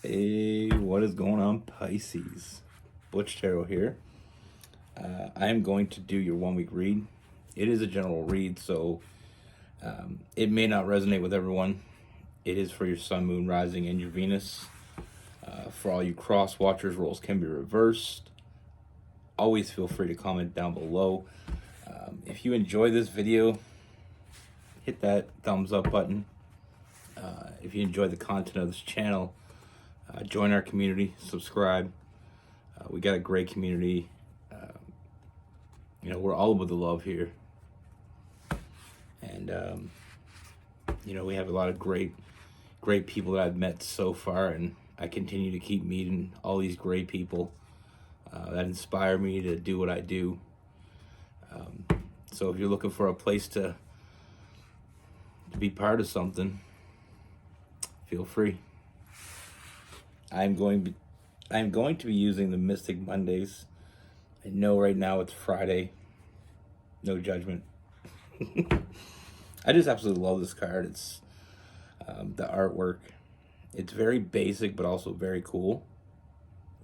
Hey, what is going on, Pisces? Butch Tarot here. I am going to do your 1 week read. It is a general read, so it may not resonate with everyone. It is for your sun, moon, rising, and your Venus. For all you cross watchers, roles can be reversed. Always feel free to comment down below. If you enjoy this video, hit that thumbs up button. If you enjoy the content of this channel, join our community, subscribe. We got a great community. We're all about the love here. And, we have a lot of great people that I've met so far, and I continue to keep meeting all these great people that inspire me to do what I do. So if you're looking for a place to be part of something, feel free. I'm going to be using the Mystic Mondays. I know right now it's Friday. No judgment. I just absolutely love this card. It's the artwork. It's very basic, but also very cool.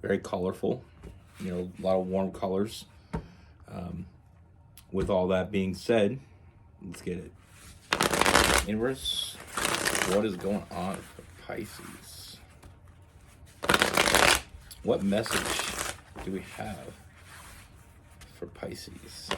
Very colorful. A lot of warm colors. With all that being said, let's get it. Inverse, what is going on for Pisces? What message do we have for Pisces?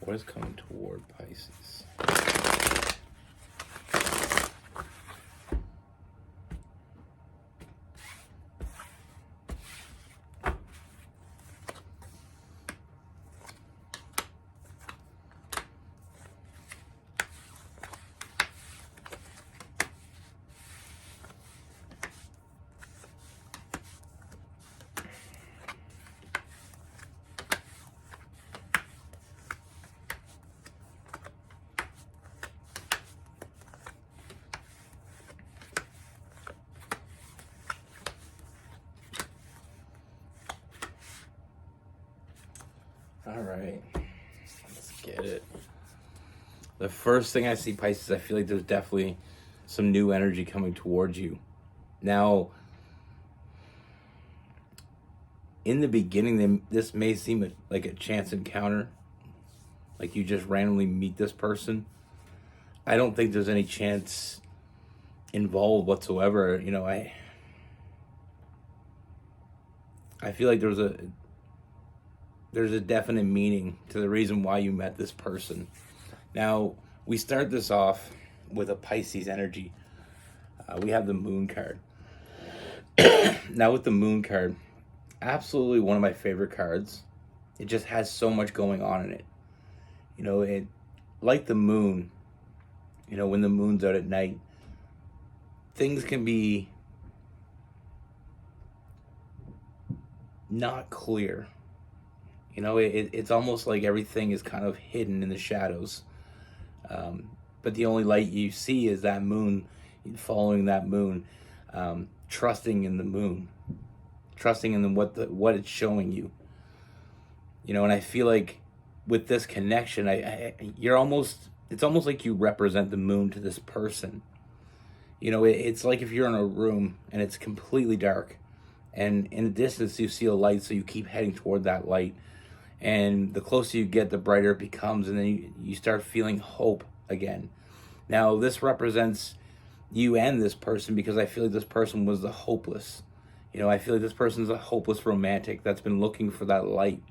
What is coming toward Pisces? All right, let's get it. The first thing I see, Pisces, I feel like there's definitely some new energy coming towards you. Now, in the beginning, this may seem like a chance encounter, like you just randomly meet this person. I don't think there's any chance involved whatsoever. I feel like there's a definite meaning to the reason why you met this person. Now, we start this off with a Pisces energy. We have the Moon card. Now, with the Moon card, absolutely one of my favorite cards. It just has so much going on in it. It like the moon, when the moon's out at night, things can be not clear. It's almost like everything is kind of hidden in the shadows. But the only light you see is that moon, following that moon, trusting in the moon, trusting in what it's showing you. And I feel like with this connection, it's almost like you represent the moon to this person. It's like if you're in a room and it's completely dark, and in the distance you see a light, so you keep heading toward that light. And the closer you get, the brighter it becomes, and then you start feeling hope again. Now, this represents you and this person, because I feel like this person was the hopeless. I feel like this person's a hopeless romantic that's been looking for that light.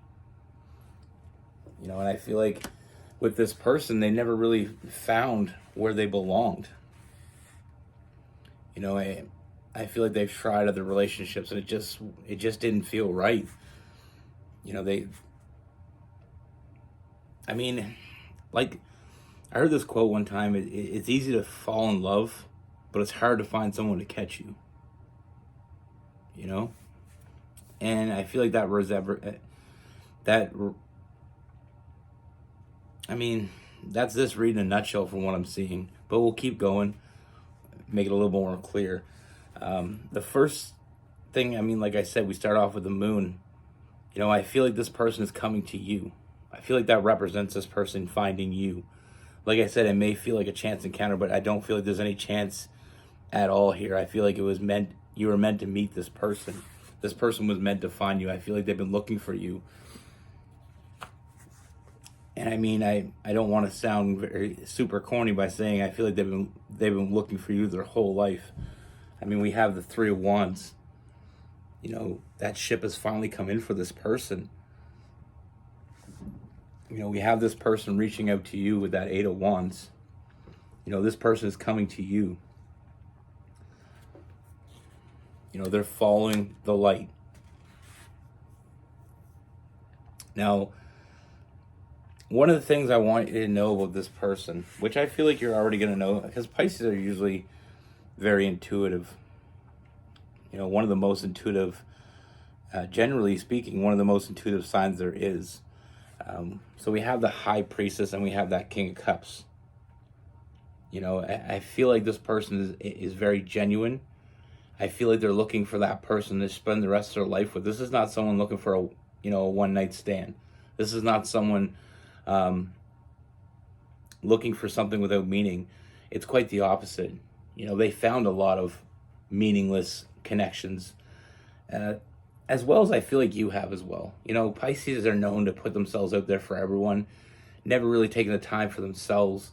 And I feel like with this person, they never really found where they belonged. I feel like they've tried other relationships, and it just didn't feel right. I heard this quote one time, it's easy to fall in love, but it's hard to find someone to catch you. And I feel like that's this read in a nutshell from what I'm seeing. But we'll keep going, make it a little more clear. The first thing, I mean, like I said, we start off with the moon. You know, I feel like this person is coming to you. I feel like that represents this person finding you. Like I said, it may feel like a chance encounter, but I don't feel like there's any chance at all here. I feel like it was meant, you were meant to meet this person. This person was meant to find you. I feel like they've been looking for you. And I mean, I don't want to sound very super corny by saying I feel like they've been looking for you their whole life. I mean, we have the Three of Wands. You know, that ship has finally come in for this person. You know, we have this person reaching out to you with that Eight of Wands. You know, this person is coming to you. You know, they're following the light. Now, one of the things I want you to know about this person, which I feel like you're already going to know, because Pisces are usually very intuitive. You know, one of the most intuitive, generally speaking, one of the most intuitive signs there is. So we have the High Priestess and we have that King of Cups. You know, I feel like this person is very genuine. I feel like they're looking for that person to spend the rest of their life with. This is not someone looking for a one night stand. This is not someone looking for something without meaning. It's quite the opposite. You know, they found a lot of meaningless connections, as well as I feel like you have as well. You know, Pisces are known to put themselves out there for everyone, never really taking the time for themselves.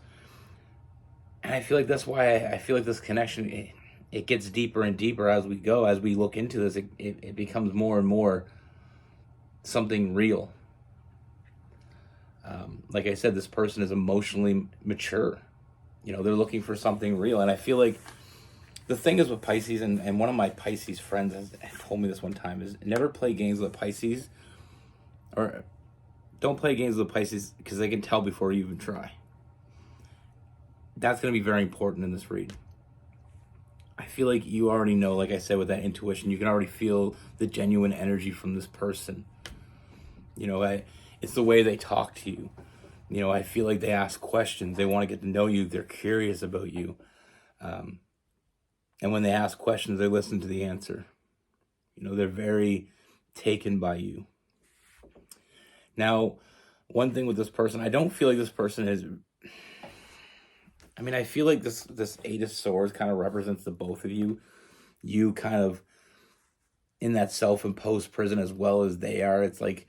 And I feel like that's why I feel like this connection, it gets deeper and deeper as we go, as we look into this. It becomes more and more something real. Like I said, this person is emotionally mature. You know, they're looking for something real. And I feel like the thing is with Pisces, and one of my Pisces friends has told me this one time, is never play games with Pisces, or don't play games with Pisces because they can tell before you even try. That's going to be very important in this read. I feel like you already know, like I said, with that intuition, you can already feel the genuine energy from this person. You know, it's the way they talk to you. You know, I feel like they ask questions. They want to get to know you. They're curious about you. And when they ask questions, they listen to the answer. You know, they're very taken by you. Now, one thing with this person, I don't feel like this person is... I mean, I feel like this Eight of Swords kind of represents the both of you. You kind of in that self-imposed prison as well as they are. It's like,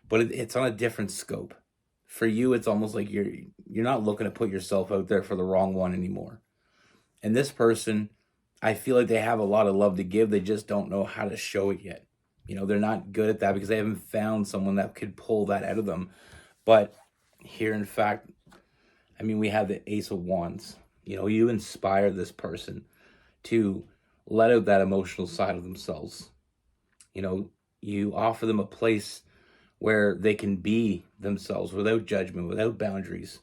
but it's on a different scope. For you, it's almost like you're not looking to put yourself out there for the wrong one anymore. And this person, I feel like they have a lot of love to give. They just don't know how to show it yet. You know, they're not good at that because they haven't found someone that could pull that out of them. But here, in fact, I mean, we have the Ace of Wands. You know, you inspire this person to let out that emotional side of themselves. You know, you offer them a place where they can be themselves without judgment, without boundaries.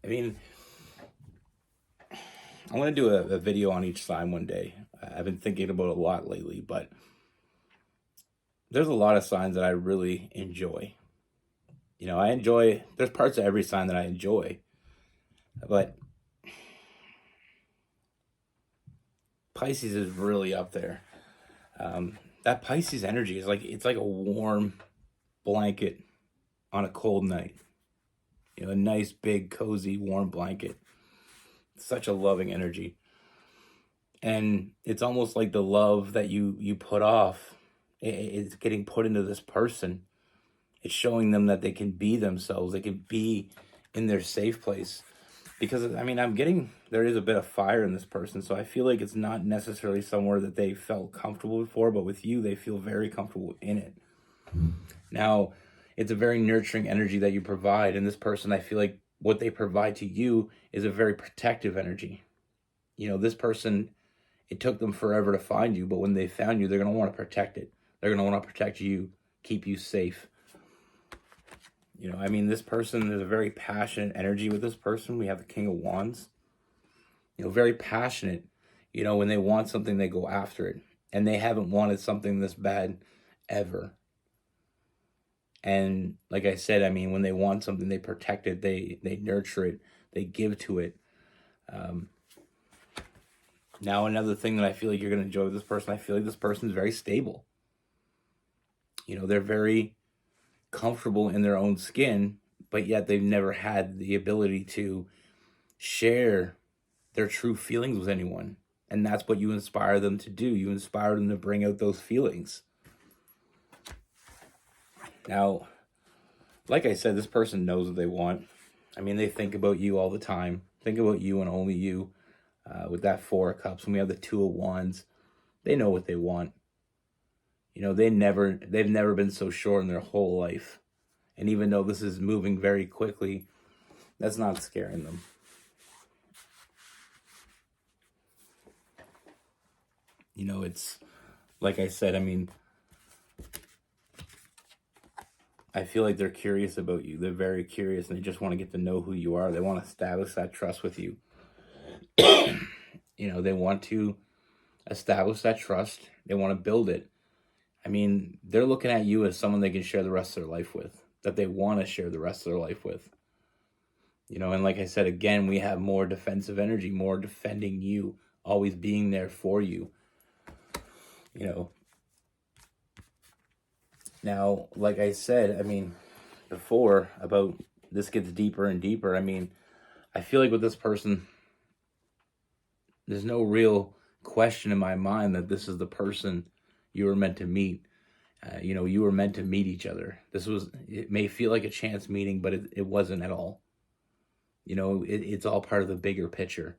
I mean, I'm going to do a video on each sign one day. I've been thinking about it a lot lately, but there's a lot of signs that I really enjoy. You know, there's parts of every sign that I enjoy, but Pisces is really up there. That Pisces energy is it's like a warm blanket on a cold night. You know, a nice, big, cozy, warm blanket. Such a loving energy. And it's almost like the love that you put off, it's getting put into this person. It's showing them that they can be themselves. They can be in their safe place. Because, I mean, there is a bit of fire in this person. So I feel like it's not necessarily somewhere that they felt comfortable before, but with you, they feel very comfortable in it. Now, it's a very nurturing energy that you provide. And this person, I feel like what they provide to you is a very protective energy. You know, this person, it took them forever to find you, but when they found you, they're going to want to protect it. They're going to want to protect you, keep you safe. You know, I mean, this person, there's a very passionate energy with this person. We have the King of Wands. You know, very passionate. You know, when they want something, they go after it. And they haven't wanted something this bad ever. And like I said, I mean, when they want something, they protect it. They nurture it. They give to it. Now, another thing that I feel like you're going to enjoy with this person, I feel like this person is very stable. They're very comfortable in their own skin, but yet they've never had the ability to share their true feelings with anyone. And that's what you inspire them to do. You inspire them to bring out those feelings. Now, like I said, this person knows what they want. I mean, they think about you all the time. Think about you and only you. With that Four of Cups, when we have the Two of Wands, they know what they want. They've never been so sure in their whole life. And even though this is moving very quickly, that's not scaring them. It's like I said, I mean, I feel like they're curious about you. They're very curious and they just want to get to know who you are. They want to establish that trust with you. They want to establish that trust. They want to build it. I mean, they're looking at you as someone they can share the rest of their life with, that they want to share the rest of their life with. And like I said, again, we have more defensive energy, more defending you, always being there for you. Now, like I said, I mean, before about this gets deeper and deeper. I mean, I feel like with this person, there's no real question in my mind that this is the person you were meant to meet. You were meant to meet each other. It may feel like a chance meeting, but it wasn't at all. It's all part of the bigger picture.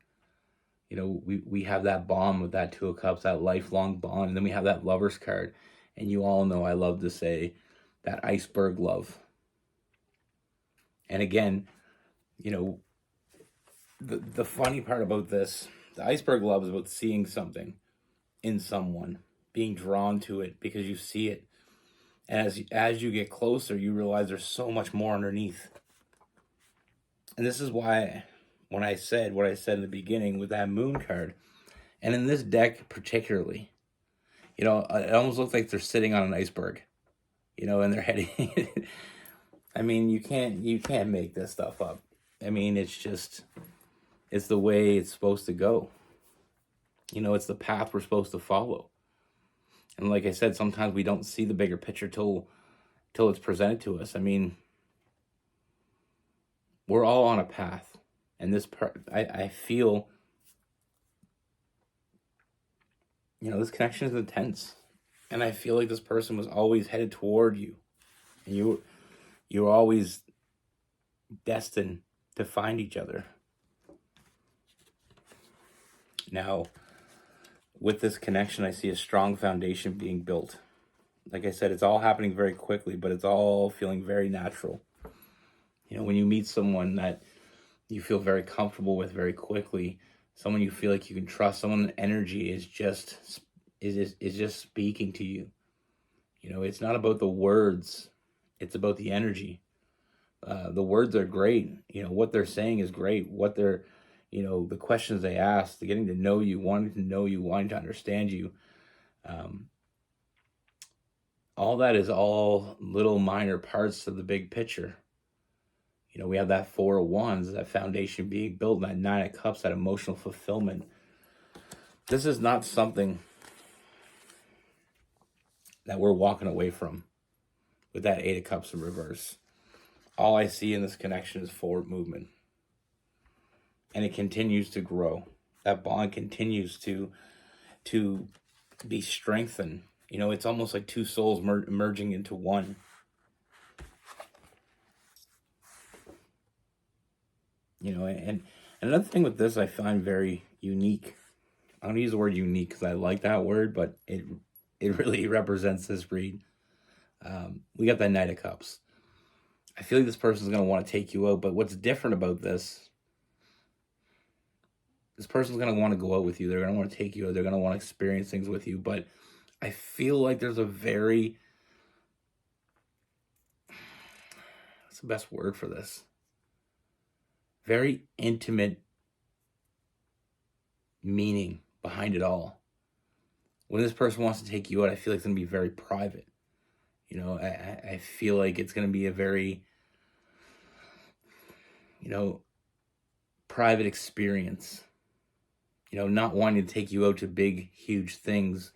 We have that bond with that Two of Cups, that lifelong bond. And then we have that Lover's card. And you all know I love to say that iceberg love. And again, the funny part about this, the iceberg love is about seeing something in someone, being drawn to it because you see it. And as you get closer, you realize there's so much more underneath. And this is why when I said what I said in the beginning with that moon card, and in this deck particularly, it almost looks like they're sitting on an iceberg, and they're heading. I mean, you can't make this stuff up. I mean, it's the way it's supposed to go. It's the path we're supposed to follow. And like I said, sometimes we don't see the bigger picture till it's presented to us. I mean, we're all on a path. And this part, I feel, this connection is intense. And I feel like this person was always headed toward you. And you're always destined to find each other. Now, with this connection, I see a strong foundation being built. Like I said, it's all happening very quickly, but it's all feeling very natural. When you meet someone that you feel very comfortable with very quickly, someone you feel like you can trust, someone's energy is just speaking to you. It's not about the words, it's about the energy. The words are great. What they're saying is great. What they're, the questions they ask, getting to know you, wanting to understand you. All that is all little minor parts of the big picture. We have that Four of Wands, that foundation being built, that Nine of Cups, that emotional fulfillment. This is not something that we're walking away from with that Eight of Cups in reverse. All I see in this connection is forward movement. And it continues to grow. That bond continues to be strengthened. It's almost like two souls merging into one. And another thing with this I find very unique. I don't use the word unique because I like that word, but it really represents this read. We got that Knight of Cups. I feel like this person's going to want to take you out, but what's different about this person's going to want to go out with you. They're going to want to take you out. They're going to want to experience things with you, but I feel like there's a very, what's the best word for this? Very intimate meaning behind it all. When this person wants to take you out, I feel like it's going to be very private. I feel like it's going to be a very, private experience. not wanting to take you out to big, huge things,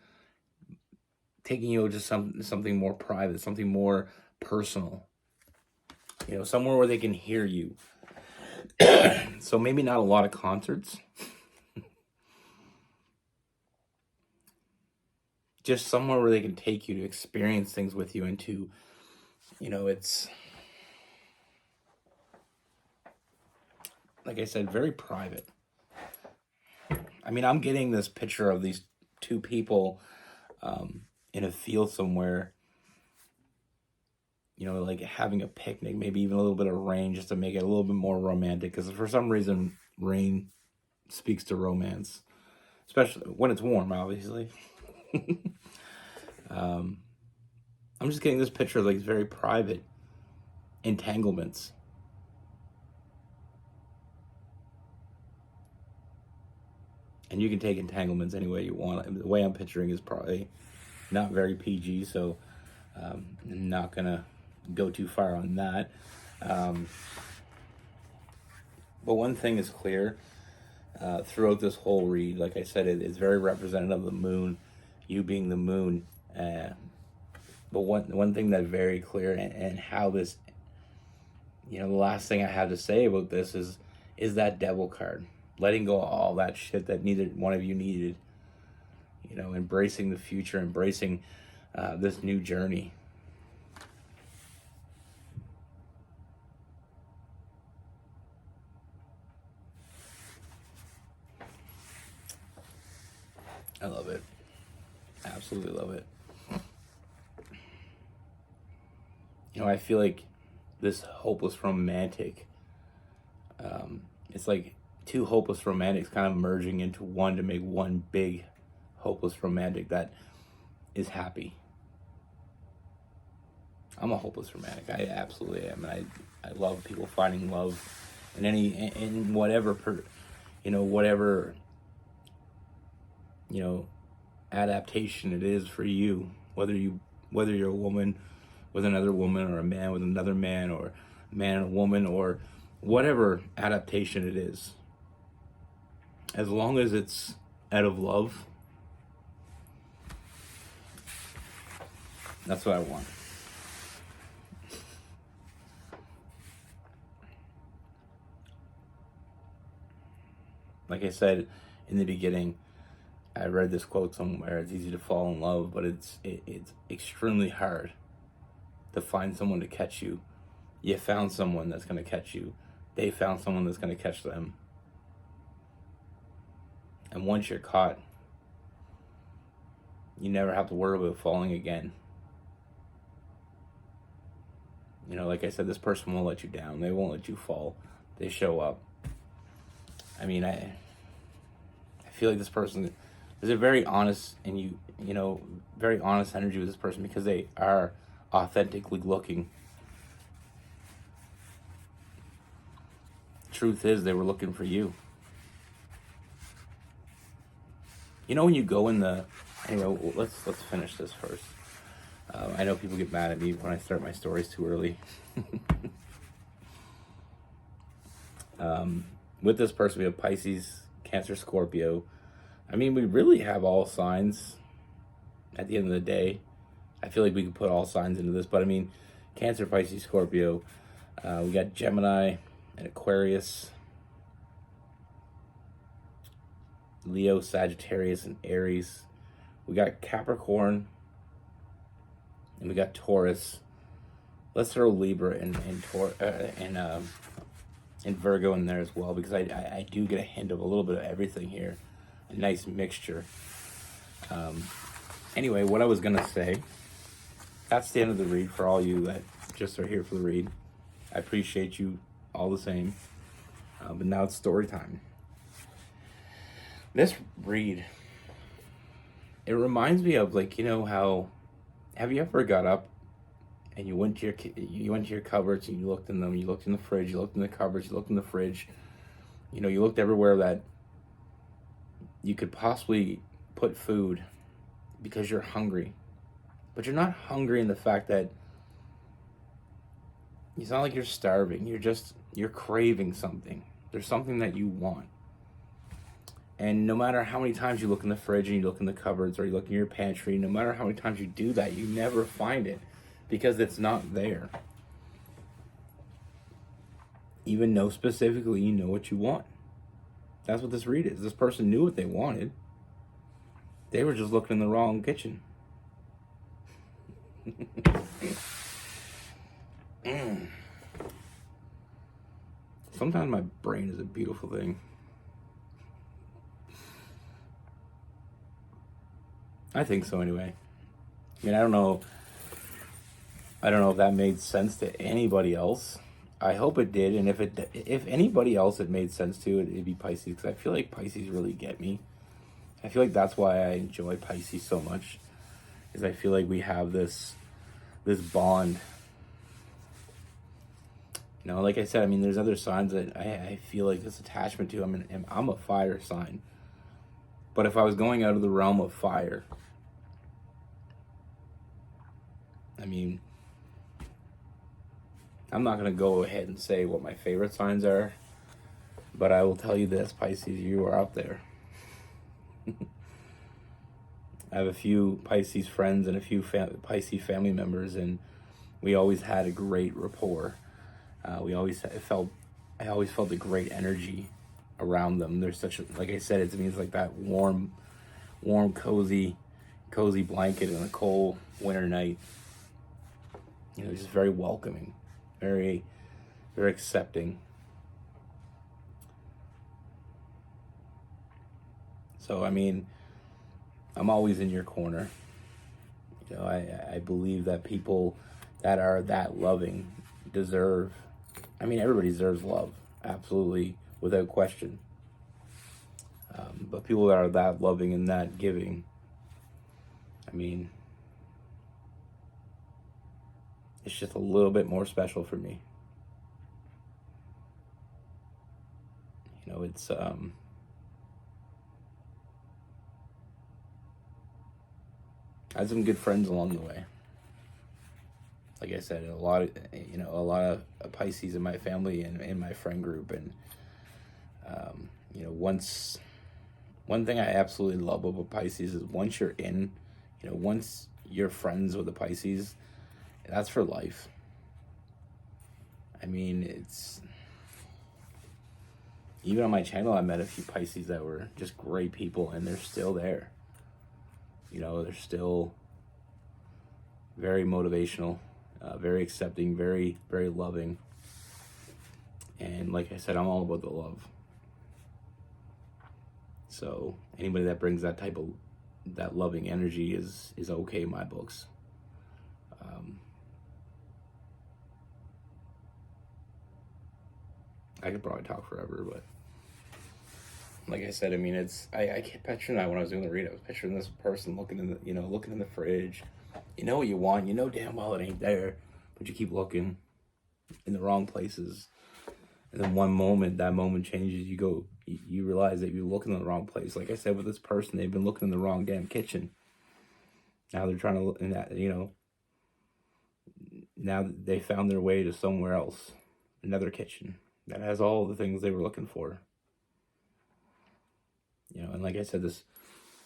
taking you out to something more private, something more personal, somewhere where they can hear you. So maybe not a lot of concerts, just somewhere where they can take you to experience things with you and to, it's, like I said, very private. I mean, I'm getting this picture of these two people in a field somewhere, like having a picnic, maybe even a little bit of rain just to make it a little bit more romantic. Because for some reason, rain speaks to romance, especially when it's warm, obviously. I'm just getting this picture of like very private entanglements. And you can take entanglements any way you want. The way I'm picturing is probably not very PG, so I'm not going to go too far on that. But one thing is clear throughout this whole read. Like I said, it's very representative of the moon, you being the moon. But one thing that's very clear, and how this, the last thing I have to say about this is that devil card. Letting go of all that shit that neither one of you needed. Embracing the future, embracing this new journey. I love it. Absolutely love it. I feel like this hopeless romantic, it's like two hopeless romantics kind of merging into one to make one big hopeless romantic that is happy. I'm a hopeless romantic. I absolutely am. And I love people finding love in whatever whatever adaptation it is for you, whether you're a woman with another woman, or a man with another man, or a man and a woman, or whatever adaptation it is. As long as it's out of love, that's what I want. Like I said in the beginning, I read this quote somewhere. It's easy to fall in love, but it's extremely hard to find someone to catch you. You found someone that's going to catch you. They found someone that's going to catch them. And once you're caught, you never have to worry about falling again. Like I said, this person won't let you down. They won't let you fall. They show up. I mean, I feel like this person is a very honest, and very honest energy with this person, because they are authentically looking. Truth is, they were looking for you. When you go in the... Anyway, let's finish this first. I know people get mad at me when I start my stories too early. With this person, we have Pisces, Cancer, Scorpio. I mean, we really have all signs at the end of the day. I feel like we could put all signs into this, but I mean, Cancer, Pisces, Scorpio. We got Gemini and Aquarius, Leo, Sagittarius, and Aries. We got Capricorn, and we got Taurus. Let's throw Libra and Virgo in there as well, because I do get a hint of a little bit of everything here. A nice mixture. Anyway, what I was going to say, that's the end of the read for all you that just are here for the read. I appreciate you all the same. But now it's story time. This read, it reminds me of, like, how, have you ever got up and you went to your cupboards and you looked in them, you looked in the fridge, you looked in the cupboards, you looked in the fridge, you looked everywhere that you could possibly put food because you're hungry. But you're not hungry in the fact that it's not like you're starving. You're craving something. There's something that you want. And no matter how many times you look in the fridge and you look in the cupboards or you look in your pantry, no matter how many times you do that, you never find it because it's not there. Even know specifically, you know what you want. That's what this read is. This person knew what they wanted. They were just looking in the wrong kitchen. Sometimes my brain is a beautiful thing. I think so anyway. I mean, I don't know if that made sense to anybody else. I hope it did, and if anybody else it made sense to, it'd be Pisces, because I feel like Pisces really get me. I feel like that's why I enjoy Pisces so much, is I feel like we have this bond. You know, like I said, I mean, there's other signs that I feel like this attachment to. I mean, I'm a fire sign, but if I was going out of the realm of fire, I mean, I'm not going to go ahead and say what my favorite signs are, but I will tell you this, Pisces, you are up there. I have a few Pisces friends and a few Pisces family members, and we always had a great rapport. I always felt a great energy around them. There's such a, like I said, it means like that warm, cozy blanket in a cold winter night. You know, just very welcoming, very accepting. So, I mean, I'm always in your corner. You know, I believe that people that are that loving deserve, I mean, everybody deserves love, absolutely, without question. But people that are that loving and that giving, I mean, it's just a little bit more special for me. You know, it's I had some good friends along the way. Like I said, a lot of Pisces in my family and in my friend group, and you know, one thing I absolutely love about Pisces is once you're in, you know, once you're friends with the Pisces, that's for life. I mean, it's, even on my channel, I met a few Pisces that were just great people, and they're still there. You know, they're still very motivational, very accepting, very loving. And like I said, I'm all about the love. So anybody that brings that type of, that loving energy is okay in my books. I could probably talk forever, but like I said, I mean, I kept picturing that when I was doing the read. I was picturing this person looking in the fridge. You know what you want. You know damn well it ain't there, but you keep looking in the wrong places. And then that moment changes. You realize that you're looking in the wrong place. Like I said, with this person, they've been looking in the wrong damn kitchen. Now they're trying to look in that, you know, now they found their way to somewhere else, another kitchen that has all the things they were looking for. You know, and like I said,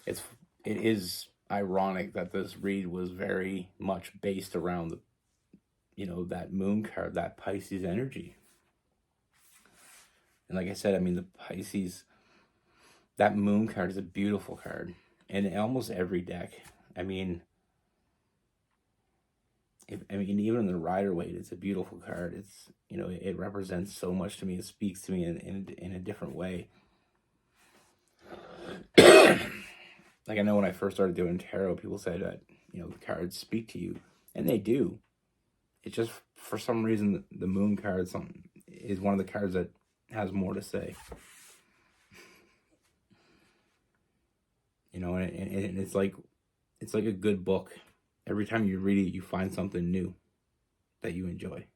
it is ironic that this read was very much based around the, you know, that moon card, that Pisces energy. And like I said, I mean, the Pisces, that moon card is a beautiful card. And in almost every deck, I mean, even in the Rider Waite, it's a beautiful card. It's, you know, it represents so much to me. It speaks to me in a different way. Like, I know when I first started doing tarot, people said that, you know, the cards speak to you, and they do. It's just, for some reason, the moon card is one of the cards that has more to say. You know, and it's like a good book. Every time you read it, you find something new that you enjoy.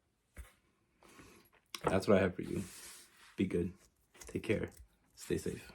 That's what I have for you. Be good. Take care. Stay safe.